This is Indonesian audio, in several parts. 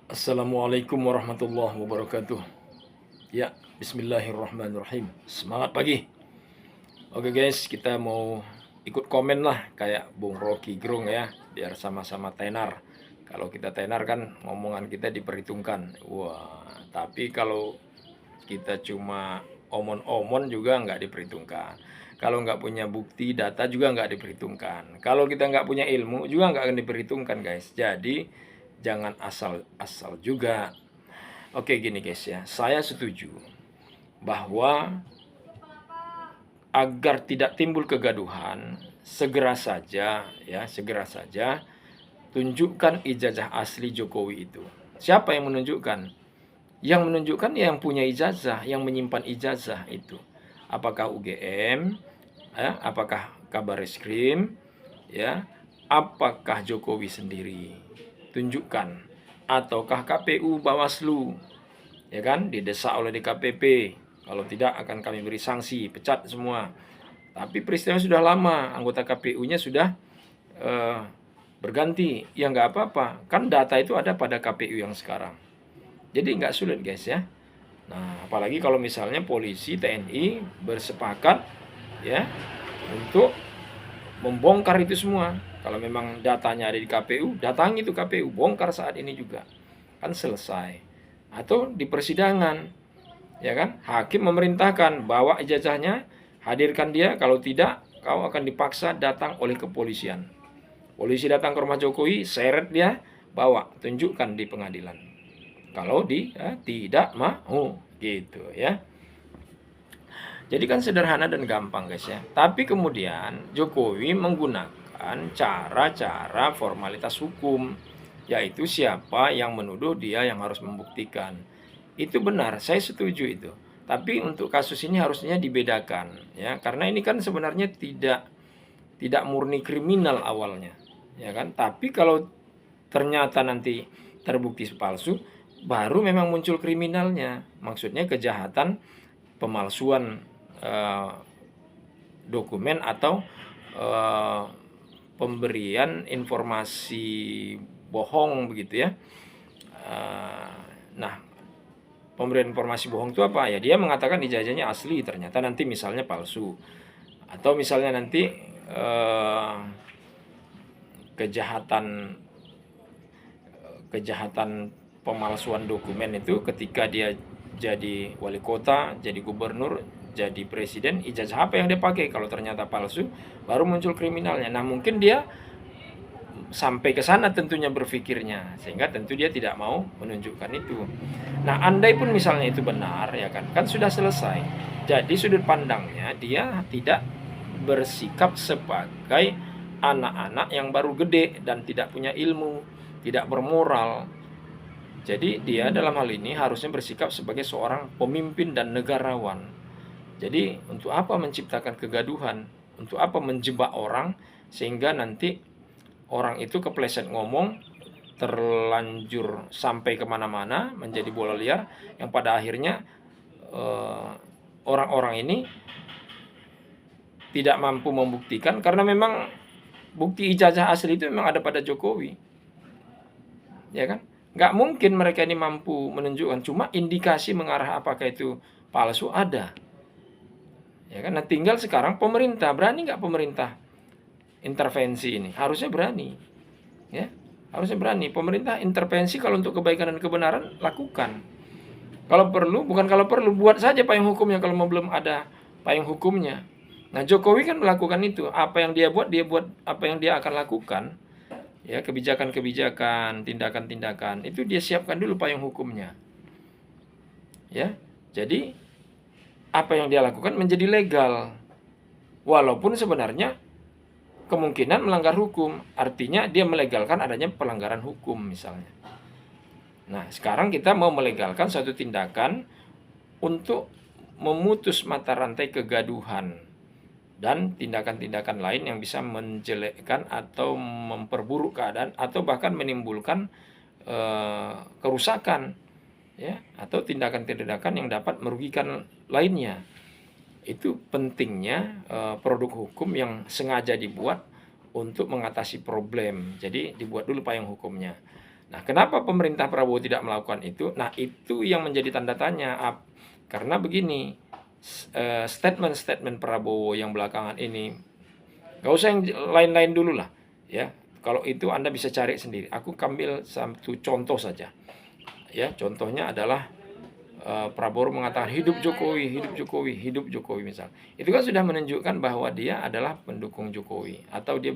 Assalamualaikum warahmatullahi wabarakatuh. Ya, bismillahirrahmanirrahim. Semangat pagi. Oke guys, kita mau ikut komen lah kayak Bung Rocky Gerung ya, biar sama-sama tenar. Kalau kita tenar kan ngomongan kita diperhitungkan. Wah, tapi kalau kita cuma omon-omon juga nggak diperhitungkan. Kalau nggak punya bukti, data juga nggak diperhitungkan. Kalau kita nggak punya ilmu juga nggak akan diperhitungkan guys. Jadi jangan asal-asal juga. Oke gini guys ya, saya setuju bahwa agar tidak timbul kegaduhan, segera saja tunjukkan ijazah asli Jokowi itu. Siapa yang menunjukkan? Yang menunjukkan ya yang punya ijazah, yang menyimpan ijazah itu. Apakah UGM, ya, apakah Kabar Eskrim, ya, apakah Jokowi sendiri? Tunjukkan. Ataukah KPU Bawaslu, ya kan, didesak oleh DKPP. Kalau tidak akan kami beri sanksi, pecat semua. Tapi peristiwa sudah lama, anggota KPU-nya sudah eh, berganti. Ya nggak apa-apa, kan data itu ada pada KPU yang sekarang. Jadi nggak sulit guys ya. Nah, apalagi kalau misalnya polisi, TNI bersepakat ya untuk membongkar itu semua. Kalau memang datanya ada di KPU, datangi itu KPU, bongkar saat ini juga. Kan selesai. Atau di persidangan, ya kan? Hakim memerintahkan bawa ijazahnya, hadirkan dia, kalau tidak kau akan dipaksa datang oleh kepolisian. Polisi datang ke rumah Jokowi, seret dia, bawa, tunjukkan di pengadilan. Kalau dia tidak mau, gitu ya. Jadi kan sederhana dan gampang guys ya. Tapi kemudian Jokowi menggunakan cara-cara formalitas hukum, yaitu siapa yang menuduh dia yang harus membuktikan. Itu benar, saya setuju itu. Tapi untuk kasus ini harusnya dibedakan ya, karena ini kan sebenarnya tidak murni kriminal awalnya, ya kan? Tapi kalau ternyata nanti terbukti palsu, baru memang muncul kriminalnya. Maksudnya kejahatan pemalsuan eh, dokumen atau eh, pemberian informasi bohong begitu ya. Nah, pemberian informasi bohong itu apa ya? Dia mengatakan ijazahnya asli, ternyata nanti misalnya palsu, atau misalnya nanti eh, kejahatan kejahatan pemalsuan dokumen itu ketika dia jadi wali kota, jadi gubernur, jadi presiden, ijazah apa yang dia pakai? Kalau ternyata palsu, baru muncul kriminalnya. Nah, mungkin dia sampai ke sana tentunya berpikirnya, sehingga tentu dia tidak mau menunjukkan itu. Nah, andai pun misalnya itu benar, ya kan sudah selesai. Jadi sudut pandangnya dia tidak bersikap sebagai anak-anak yang baru gede dan tidak punya ilmu, tidak bermoral. Jadi dia dalam hal ini harusnya bersikap sebagai seorang pemimpin dan negarawan. Jadi untuk apa menciptakan kegaduhan? Untuk apa menjebak orang sehingga nanti orang itu kepleset ngomong, terlanjur sampai kemana-mana, menjadi bola liar, yang pada akhirnya orang-orang ini tidak mampu membuktikan karena memang bukti ijazah asli itu memang ada pada Jokowi, ya kan? Nggak mungkin mereka ini mampu menunjukkan, cuma indikasi mengarah apakah itu palsu ada, ya kan? Nah, tinggal sekarang pemerintah, berani nggak pemerintah intervensi ini? Harusnya berani, ya, harusnya berani. Pemerintah intervensi kalau untuk kebaikan dan kebenaran lakukan. Kalau perlu, bukan kalau perlu, buat saja payung hukumnya kalau belum ada payung hukumnya. Nah, Jokowi kan melakukan itu. Apa yang dia buat apa yang dia akan lakukan. Ya, kebijakan-kebijakan, tindakan-tindakan itu dia siapkan dulu payung hukumnya. Ya. Jadi apa yang dia lakukan menjadi legal. Walaupun sebenarnya kemungkinan melanggar hukum. Artinya dia melegalkan adanya pelanggaran hukum misalnya. Nah, sekarang kita mau melegalkan satu tindakan untuk memutus mata rantai kegaduhan dan tindakan-tindakan lain yang bisa menjelekkan atau memperburuk keadaan atau bahkan menimbulkan kerusakan, ya, atau tindakan-tindakan yang dapat merugikan lainnya. Itu pentingnya produk hukum yang sengaja dibuat untuk mengatasi problem. Jadi dibuat dulu payung hukumnya. Nah, kenapa pemerintah Prabowo tidak melakukan itu? Nah, itu yang menjadi tanda tanya. Karena begini, statement-statement Prabowo yang belakangan ini, gak usah yang lain-lain dulu lah, ya. Kalau itu Anda bisa cari sendiri. Aku ambil satu contoh saja. Ya, contohnya adalah Prabowo mengatakan hidup Jokowi, hidup Jokowi, hidup Jokowi misal. Itu kan sudah menunjukkan bahwa dia adalah pendukung Jokowi atau dia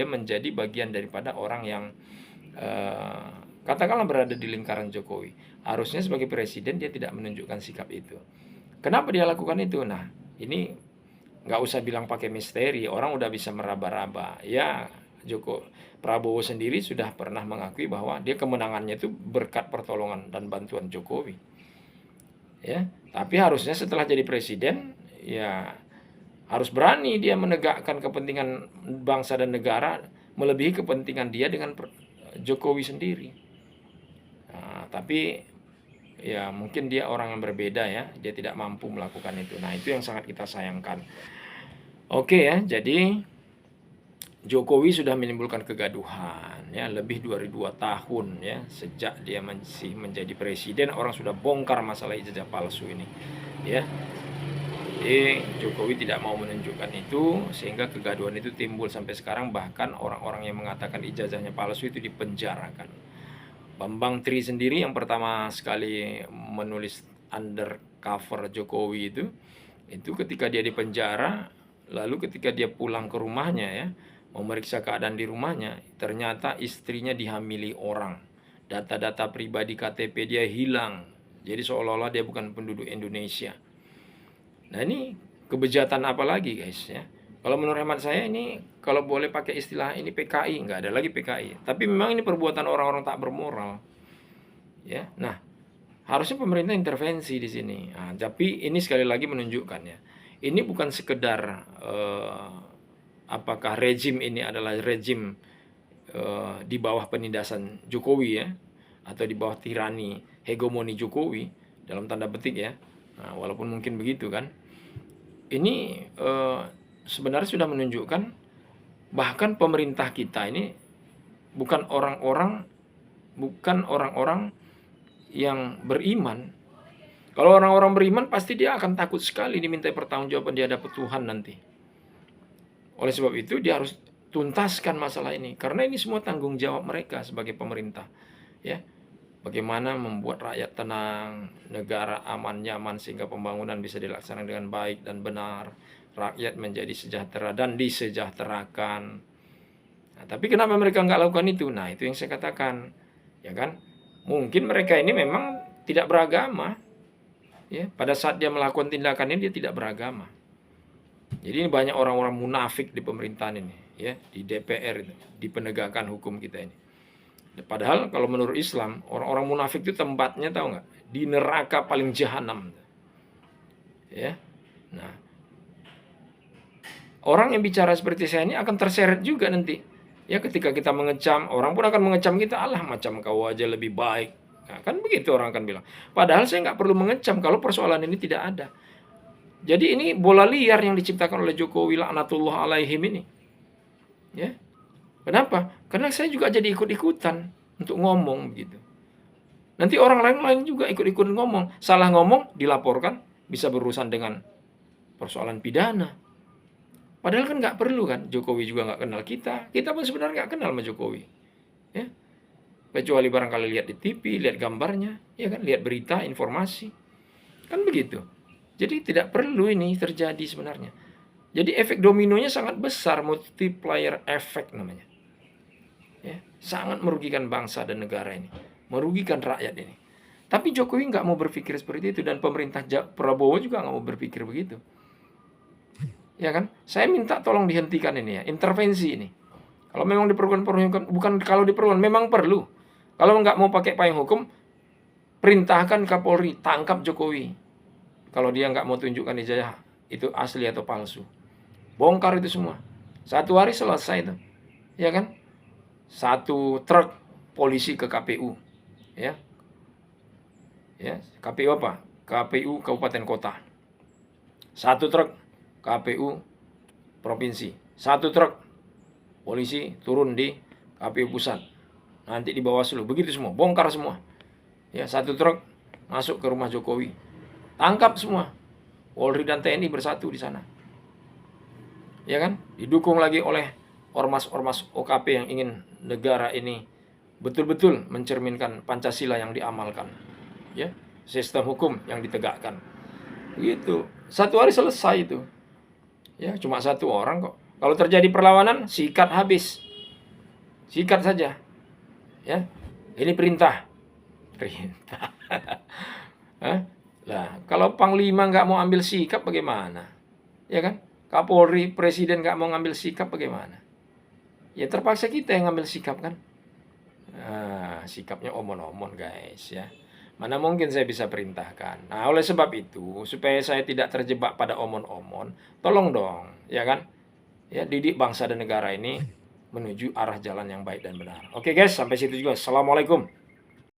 menjadi bagian daripada orang yang katakanlah berada di lingkaran Jokowi. Harusnya sebagai presiden dia tidak menunjukkan sikap itu. Kenapa dia lakukan itu? Nah, ini nggak usah bilang pakai misteri, orang udah bisa meraba-raba. Ya, Prabowo sendiri sudah pernah mengakui bahwa dia kemenangannya itu berkat pertolongan dan bantuan Jokowi. Ya, tapi harusnya setelah jadi presiden, ya harus berani dia menegakkan kepentingan bangsa dan negara melebihi kepentingan dia dengan Jokowi sendiri. Nah, tapi ya mungkin dia orang yang berbeda ya, dia tidak mampu melakukan itu. Nah, itu yang sangat kita sayangkan. Oke ya, jadi Jokowi sudah menimbulkan kegaduhan ya lebih dari 2 tahun ya sejak dia masih menjadi presiden, orang sudah bongkar masalah ijazah palsu ini ya. Jadi Jokowi tidak mau menunjukkan itu sehingga kegaduhan itu timbul sampai sekarang, bahkan orang-orang yang mengatakan ijazahnya palsu itu dipenjarakan. Bambang Tri sendiri yang pertama sekali menulis undercover Jokowi itu ketika dia di penjara, lalu ketika dia pulang ke rumahnya ya, memeriksa keadaan di rumahnya, ternyata istrinya dihamili orang. Data-data pribadi KTP dia hilang. Jadi seolah-olah dia bukan penduduk Indonesia. Nah, ini kebejatan apa lagi guys ya? Kalau menurut hemat saya ini, kalau boleh pakai istilah ini PKI, nggak ada lagi PKI. Tapi memang ini perbuatan orang-orang tak bermoral. Ya, nah harusnya pemerintah intervensi di sini. Nah, tapi ini sekali lagi menunjukkan ya, ini bukan sekedar apakah rejim ini adalah rejim di bawah penindasan Jokowi ya, atau di bawah tirani hegemoni Jokowi dalam tanda petik ya. Nah, walaupun mungkin begitu kan, ini sebenarnya sudah menunjukkan bahkan pemerintah kita ini bukan orang-orang yang beriman. Kalau orang-orang beriman pasti dia akan takut sekali diminta pertanggungjawaban di hadapan Tuhan nanti. Oleh sebab itu dia harus tuntaskan masalah ini, karena ini semua tanggung jawab mereka sebagai pemerintah. Ya, bagaimana membuat rakyat tenang, negara aman nyaman sehingga pembangunan bisa dilaksanakan dengan baik dan benar, rakyat menjadi sejahtera dan disejahterakan. Nah, tapi kenapa mereka nggak lakukan itu? Nah, itu yang saya katakan, ya kan? Mungkin mereka ini memang tidak beragama, ya. Pada saat dia melakukan tindakan ini dia tidak beragama. Jadi ini banyak orang-orang munafik di pemerintahan ini, ya, di DPR itu, di penegakan hukum kita ini. Padahal kalau menurut Islam, orang-orang munafik itu tempatnya tahu nggak? Di neraka paling jahanam. Ya, nah, orang yang bicara seperti saya ini akan terseret juga nanti. Ya, ketika kita mengecam, orang pun akan mengecam kita, alah macam kau aja lebih baik. Nah, kan begitu orang akan bilang. Padahal saya nggak perlu mengecam kalau persoalan ini tidak ada. Jadi ini bola liar yang diciptakan oleh Jokowi laknatullah alaihim ini. Ya. Kenapa? Karena saya juga jadi ikut-ikutan untuk ngomong begitu. Nanti orang lain juga ikut-ikut ngomong. Salah ngomong dilaporkan, bisa berurusan dengan persoalan pidana. Padahal kan nggak perlu kan. Jokowi juga nggak kenal kita. Kita pun sebenarnya nggak kenal sama Jokowi. Ya. Kecuali barangkali lihat di TV, lihat gambarnya, ya kan, lihat berita, informasi. Kan begitu. Jadi tidak perlu ini terjadi sebenarnya. Jadi efek dominonya sangat besar, multiplier effect namanya. Ya, sangat merugikan bangsa dan negara ini, merugikan rakyat ini. Tapi Jokowi nggak mau berpikir seperti itu, dan pemerintah Prabowo juga nggak mau berpikir begitu. Ya kan? Saya minta tolong dihentikan ini ya, intervensi ini. Kalau memang diperlukan payung hukum, bukan kalau diperlukan, memang perlu. Kalau nggak mau pakai payung hukum, perintahkan Kapolri tangkap Jokowi. Kalau dia nggak mau tunjukkan ijazah itu asli atau palsu, bongkar itu semua. 1 hari selesai itu, ya kan? 1 truk polisi ke KPU, ya, ya, KPU apa? KPU kabupaten kota. 1 truk KPU provinsi. 1 truk polisi turun di KPU pusat. nanti di Bawaslu, begitu semua, bongkar semua. Ya, satu truk masuk ke rumah Jokowi, tangkap semua. Polri dan TNI bersatu di sana. Ya kan? Didukung lagi oleh ormas-ormas OKP yang ingin negara ini betul-betul mencerminkan Pancasila yang diamalkan. Ya, sistem hukum yang ditegakkan. Begitu. Satu hari selesai itu. Ya, cuma satu orang kok. Kalau terjadi perlawanan, sikat habis. Sikat saja. Ya. Ini perintah. Perintah. Hah? Lah, kalau Panglima nggak mau ambil sikap bagaimana? Ya kan? Kapolri, Presiden nggak mau ngambil sikap bagaimana? Ya terpaksa kita yang ngambil sikap kan? Nah, sikapnya omon-omon guys ya. Mana mungkin saya bisa perintahkan. Nah, oleh sebab itu, supaya saya tidak terjebak pada omon-omon, tolong dong, ya kan? Ya, didik bangsa dan negara ini menuju arah jalan yang baik dan benar. Oke guys, sampai situ juga. Assalamualaikum.